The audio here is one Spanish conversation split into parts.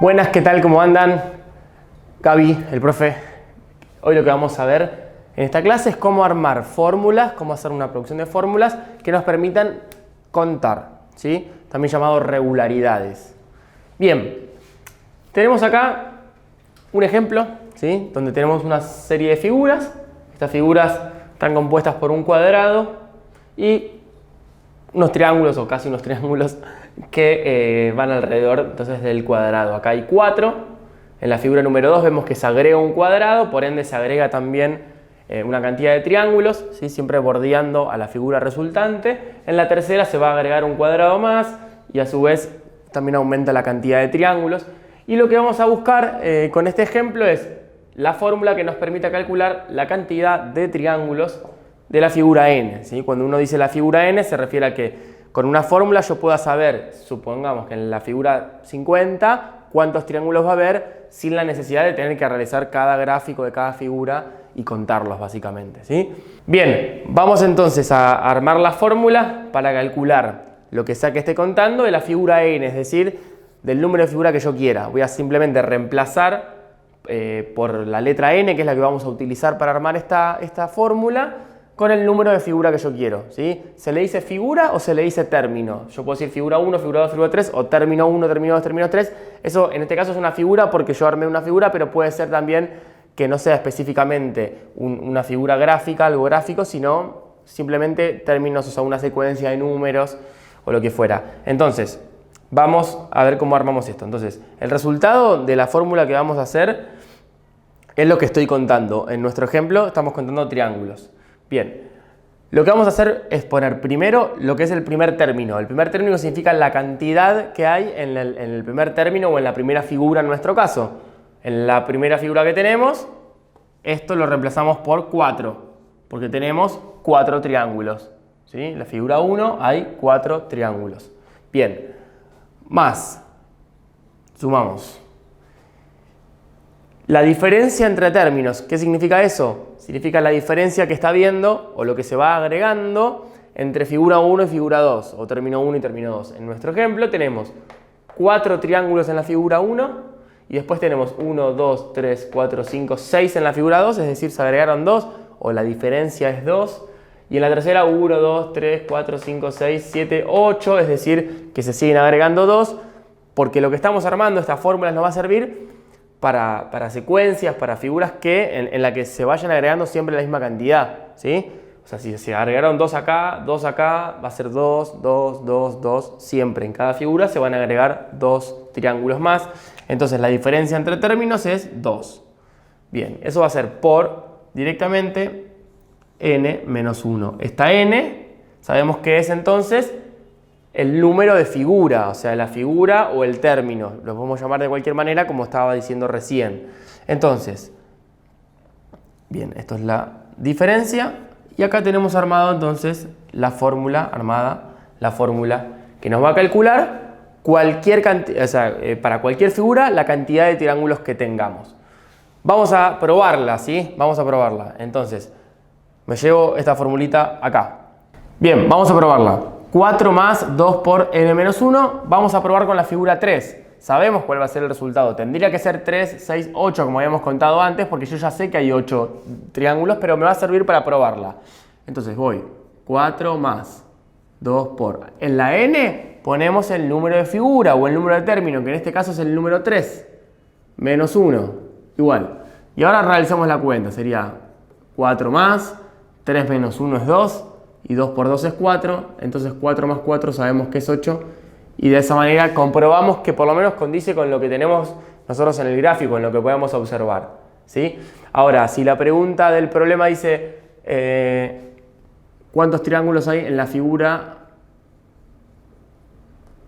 Buenas, ¿qué tal? ¿Cómo andan? Gaby, el profe. Hoy lo que vamos a ver en esta clase es cómo armar fórmulas, cómo hacer una producción de fórmulas que nos permitan contar, ¿sí? También llamado regularidades. Bien, tenemos acá un ejemplo, ¿sí? Donde tenemos una serie de figuras. Estas figuras están compuestas por un cuadrado y unos triángulos o casi unos triángulos que van alrededor entonces del cuadrado. Acá hay 4. En la figura número 2 vemos que se agrega un cuadrado, por ende se agrega también una cantidad de triángulos, ¿sí? Siempre bordeando a la figura resultante. En la tercera se va a agregar un cuadrado más y a su vez también aumenta la cantidad de triángulos. Y lo que vamos a buscar con este ejemplo es la fórmula que nos permita calcular la cantidad de triángulos de la figura n, ¿sí? Cuando uno dice la figura n se refiere a que con una fórmula yo pueda saber, supongamos que en la figura 50, cuántos triángulos va a haber sin la necesidad de tener que realizar cada gráfico de cada figura y contarlos básicamente, ¿sí? Bien, vamos entonces a armar la fórmula para calcular lo que sea que esté contando de la figura n, es decir, del número de figura que yo quiera. Voy a simplemente reemplazar por la letra n, que es la que vamos a utilizar para armar esta fórmula, con el número de figura que yo quiero, ¿sí? ¿Se le dice figura o se le dice término? Yo puedo decir figura 1, figura 2, figura 3 o término 1, término 2, término 3. Eso en este caso es una figura porque yo armé una figura, pero puede ser también que no sea específicamente una figura gráfica, algo gráfico, sino simplemente términos, o sea, una secuencia de números o lo que fuera. Entonces, vamos a ver cómo armamos esto. Entonces, el resultado de la fórmula que vamos a hacer es lo que estoy contando. En nuestro ejemplo estamos contando triángulos. Bien, lo que vamos a hacer es poner primero lo que es el primer término. El primer término significa la cantidad que hay en el primer término o en la primera figura en nuestro caso. En la primera figura que tenemos, esto lo reemplazamos por 4, porque tenemos 4 triángulos, ¿sí? En la figura 1 hay 4 triángulos. Bien, más, sumamos. La diferencia entre términos, ¿qué significa eso? Significa la diferencia que está viendo o lo que se va agregando entre figura 1 y figura 2 o término 1 y término 2. En nuestro ejemplo tenemos 4 triángulos en la figura 1 y después tenemos 1, 2, 3, 4, 5, 6 en la figura 2, es decir, se agregaron 2 o la diferencia es 2. Y en la tercera 1, 2, 3, 4, 5, 6, 7, 8, es decir, que se siguen agregando 2 porque lo que estamos armando, estas fórmulas nos va a servir para secuencias, para figuras en la que se vayan agregando siempre la misma cantidad, ¿sí? O sea, si se agregaron 2 acá, va a ser 2, 2, 2, 2, siempre. En cada figura se van a agregar 2 triángulos más. Entonces la diferencia entre términos es 2. Bien, eso va a ser por directamente n menos 1. Esta n sabemos que es entonces el número de figura, o sea, la figura o el término. Lo podemos llamar de cualquier manera, como estaba diciendo recién. Entonces, bien, esto es la diferencia. Y acá tenemos armado entonces la fórmula que nos va a calcular cualquier cantidad, o sea, para cualquier figura, la cantidad de triángulos que tengamos. Vamos a probarla, ¿sí? Vamos a probarla. Entonces, me llevo esta formulita acá. Bien, vamos a probarla. 4 más 2 por n menos 1. Vamos a probar con la figura 3. Sabemos cuál va a ser el resultado. Tendría que ser 3, 6, 8 como habíamos contado antes, porque yo ya sé que hay 8 triángulos, pero me va a servir para probarla. Entonces voy 4 más 2 por... En la n ponemos el número de figura o el número de término, que en este caso es el número 3. Menos 1. Igual. Y ahora realizamos la cuenta. Sería 4 más 3 menos 1 es 2. Y 2 por 2 es 4, entonces 4 más 4 sabemos que es 8. Y de esa manera comprobamos que por lo menos condice con lo que tenemos nosotros en el gráfico, en lo que podemos observar, ¿sí? Ahora, si la pregunta del problema dice ¿cuántos triángulos hay en la figura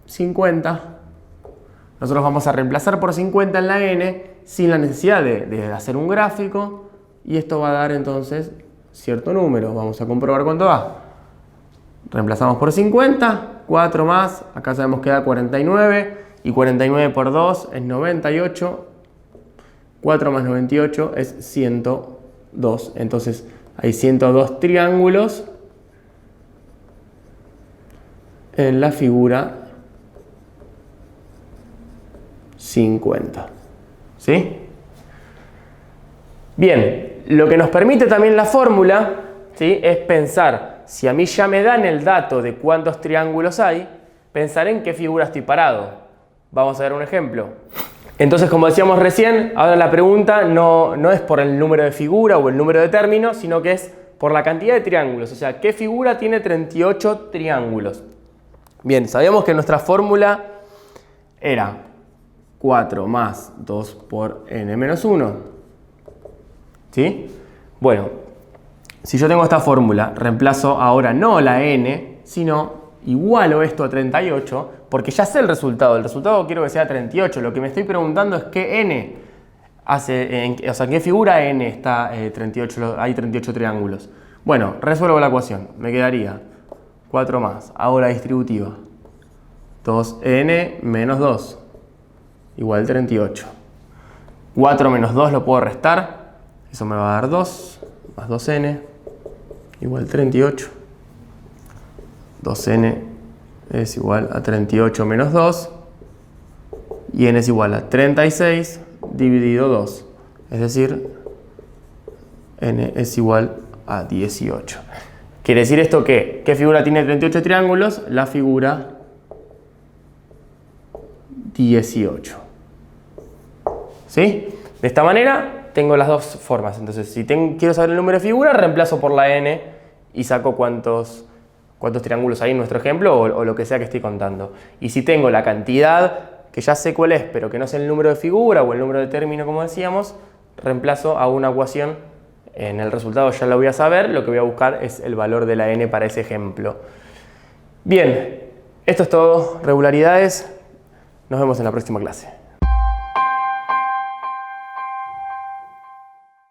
50? Nosotros vamos a reemplazar por 50 en la n sin la necesidad de hacer un gráfico. Y esto va a dar entonces cierto número. Vamos a comprobar cuánto da. Reemplazamos por 50, 4 más, acá sabemos que da 49, y 49 por 2 es 98, 4 más 98 es 102, entonces hay 102 triángulos en la figura 50. ¿Sí? Bien, lo que nos permite también la fórmula, ¿sí?, es pensar, si a mí ya me dan el dato de cuántos triángulos hay, pensar en qué figura estoy parado. Vamos a ver un ejemplo. Entonces, como decíamos recién, ahora la pregunta no es por el número de figura o el número de término, sino que es por la cantidad de triángulos. O sea, ¿qué figura tiene 38 triángulos? Bien, sabíamos que nuestra fórmula era 4 más 2 por n menos 1. ¿Sí? Bueno, si yo tengo esta fórmula, reemplazo ahora no la n, sino igualo esto a 38, porque ya sé el resultado. El resultado quiero que sea 38. Lo que me estoy preguntando es qué n hace, o sea, en qué figura n está 38, hay 38 triángulos. Bueno, resuelvo la ecuación. Me quedaría 4 más, hago la distributiva. 2n menos 2 igual 38. 4 menos 2 lo puedo restar. Eso me va a dar 2 más 2n igual 38. 2n es igual a 38 menos 2. Y n es igual a 36 dividido 2. Es decir, n es igual a 18. Quiere decir esto que, ¿qué figura tiene 38 triángulos? La figura 18. ¿Sí? De esta manera tengo las dos formas. Entonces, si quiero saber el número de figuras, reemplazo por la n y saco cuántos triángulos hay en nuestro ejemplo o lo que sea que estoy contando. Y si tengo la cantidad, que ya sé cuál es, pero que no sé el número de figura o el número de término, como decíamos, reemplazo a una ecuación. En el resultado ya lo voy a saber. Lo que voy a buscar es el valor de la n para ese ejemplo. Bien, esto es todo. Regularidades. Nos vemos en la próxima clase.